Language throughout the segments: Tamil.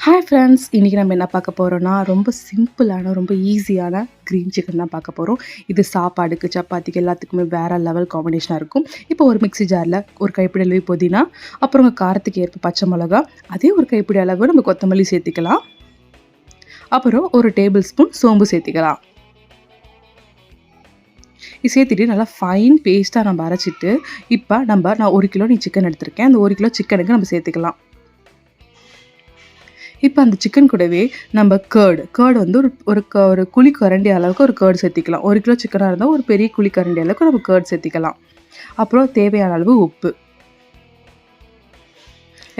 ஹாய் ஃப்ரெண்ட்ஸ், இன்றைக்கி நம்ம என்ன பார்க்க போகிறோன்னா ரொம்ப சிம்பிளான ரொம்ப ஈஸியான க்ரீன் சிக்கன் தான் பார்க்க போகிறோம். இது சாப்பாடுக்கு சப்பாத்திக்கு எல்லாத்துக்குமே வேறு லெவல் காம்பினேஷனாக இருக்கும். இப்போ ஒரு மிக்ஸி ஜாரில் ஒரு கைப்பிடி அளவு புதினா, அப்புறம் காரத்துக்கு ஏற்ப பச்சை மிளகா, அதே ஒரு கைப்பிடி அளவு நம்ம கொத்தமல்லி சேர்த்திக்கலாம். அப்புறம் ஒரு டேபிள் ஸ்பூன் சோம்பு சேர்த்திக்கலாம். இது சேர்த்துட்டு நல்லா ஃபைன் பேஸ்ட்டாக நம்ம அரைச்சிட்டு, இப்போ நான் 1 கிலோ சிக்கன் எடுத்திருக்கேன். அந்த 1 கிலோ சிக்கனுக்கு நம்ம சேர்த்துக்கலாம். இப்போ அந்த சிக்கன் கூடவே நம்ம கேர்டு வந்து ஒரு குழி கரண்டி அளவுக்கு ஒரு கேர்டு சேர்த்திக்கலாம். 1 கிலோ சிக்கனாக இருந்தால் ஒரு பெரிய குழி கரண்டி அளவுக்கு நம்ம கேர்டு சேர்த்திக்கலாம். அப்புறம் தேவையான அளவு உப்பு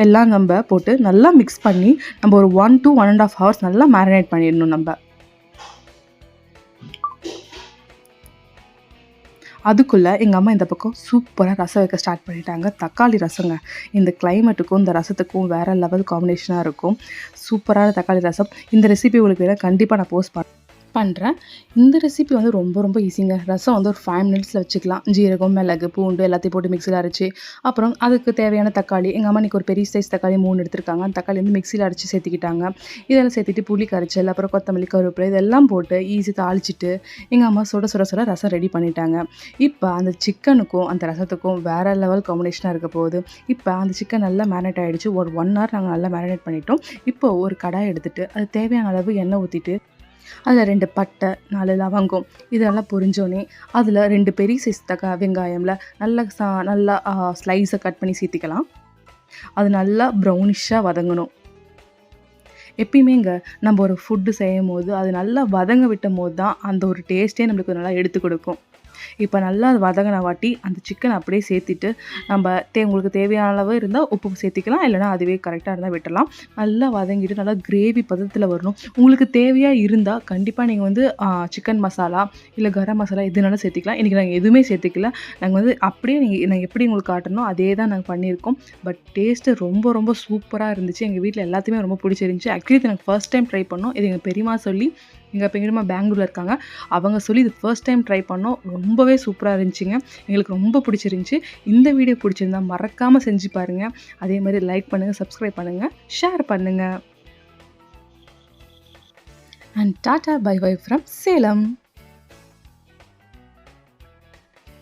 எல்லாம் நம்ம போட்டு நல்லா மிக்ஸ் பண்ணி நம்ம ஒரு 1 to 1 1/2 ஹவர்ஸ் நல்லா மேரினேட் பண்ணிடணும். அதுக்குள்ளே எங்கள் அம்மா இந்த பக்கம் சூப்பராக ரசம் வைக்க ஸ்டார்ட் பண்ணிட்டாங்க. தக்காளி ரசங்க. இந்த கிளைமேட்டுக்கும் இந்த ரசத்துக்கும் வேறு லெவல் காம்பினேஷனாக இருக்கும். சூப்பரான தக்காளி ரசம். இந்த ரெசிபி உங்களுக்கு வேணால் கண்டிப்பாக நான் போஸ்ட் பண்ணுறேன். இந்த ரெசிபி வந்து ரொம்ப ரொம்ப ஈஸிங்க. ரசம் வந்து ஒரு 5 மினிட்ஸில் வச்சுக்கலாம். ஜீரகம், மிளகு, பூண்டு எல்லாத்தையும் போட்டு மிக்சியில் அரைச்சி, அப்புறம் அதுக்கு தேவையான தக்காளி எங்கள் அம்மா இன்றைக்கி ஒரு பெரிய சைஸ் தக்காளி 3 எடுத்துருக்காங்க. அந்த தக்காளி வந்து மிக்சியில் அரைச்சி சேர்த்துக்கிட்டாங்க. இதெல்லாம் சேர்த்துட்டு புளி கரைச்சல், அப்புறம் கொத்தமல்லி, கருவேப்பிலை இதெல்லாம் போட்டு ஈஸி தாளிச்சிட்டு எங்கள் அம்மா சுட சுட சுட ரசம் ரெடி பண்ணிட்டாங்க. இப்போ அந்த சிக்கனுக்கும் அந்த ரசத்துக்கும் வேறு லெவல் காம்பினேஷனாக இருக்க போகுது. இப்போ அந்த சிக்கன் நல்லா மேரினேட் ஆகிடுச்சு. ஒரு 1 ஹவர் நாங்கள் நல்லா மேரினேட் பண்ணிட்டோம். இப்போ ஒரு கடாய் எடுத்துகிட்டு அது தேவையான அளவு எண்ணெய் ஊற்றிட்டு அதில் 2 பட்டை, 4 லவங்கம் இதெல்லாம் பொரிஞ்சோடனே அதில் 2 பெரிய சைஸ் வெங்காயம்ல நல்லா ஸ்லைஸை கட் பண்ணி சேர்த்திக்கலாம். அது நல்லா ப்ரௌனிஷாக வதங்கணும். எப்பயுமேங்க நம்ம ஒரு ஃபுட்டு செய்யும் போது அது நல்லா வதங்க விட்டும் போது தான் அந்த ஒரு டேஸ்ட்டே நம்மளுக்கு நல்லா எடுத்து கொடுக்கும். இப்போ நல்லா வதங்கின வாட்டி அந்த சிக்கன் அப்படியே சேர்த்திட்டு நம்ம உங்களுக்கு தேவையான அளவு இருந்தால் உப்பு சேர்த்திக்கலாம். இல்லைனா அதுவே கரெக்டாக இருந்தால் விட்டுடலாம். நல்லா வதங்கிட்டு நல்லா கிரேவி பதத்தில் வரணும். உங்களுக்கு தேவையாக இருந்தால் கண்டிப்பாக நீங்கள் வந்து சிக்கன் மசாலா இல்லை கரம் மசாலா எதுனாலும் சேர்த்திக்கலாம். இன்றைக்கி நாங்கள் எதுவுமே சேர்த்திக்கல. நாங்கள் வந்து அப்படியே நாங்கள் எப்படி உங்களுக்கு காட்டணும் அதே தான் நாங்கள் பண்ணியிருக்கோம். பட் டேஸ்ட்டு ரொம்ப ரொம்ப சூப்பராக இருந்துச்சு. எங்கள் வீட்டில் எல்லாத்தையுமே ரொம்ப பிடிச்சிருந்துச்சி. ஆக்சுவலி இது எனக்கு ஃபர்ஸ்ட் டைம் ட்ரை பண்ணோம். இது எங்கள் பெரியம்மா சொல்லி, எங்கள் பெரியம்மா பெங்களூரில் இருக்காங்க, அவங்க சொல்லி இது ஃபர்ஸ்ட் டைம் ட்ரை பண்ணோம். ரொம்பவே சூப்பராக இருந்துச்சுங்க. எங்களுக்கு ரொம்ப பிடிச்சிருந்துச்சி. இந்த வீடியோ பிடிச்சிருந்தா மறக்காமல் செஞ்சு பாருங்கள். அதே மாதிரி லைக் பண்ணுங்கள், சப்ஸ்கிரைப் பண்ணுங்கள், ஷேர் பண்ணுங்கள். And tata bye bye from Salem.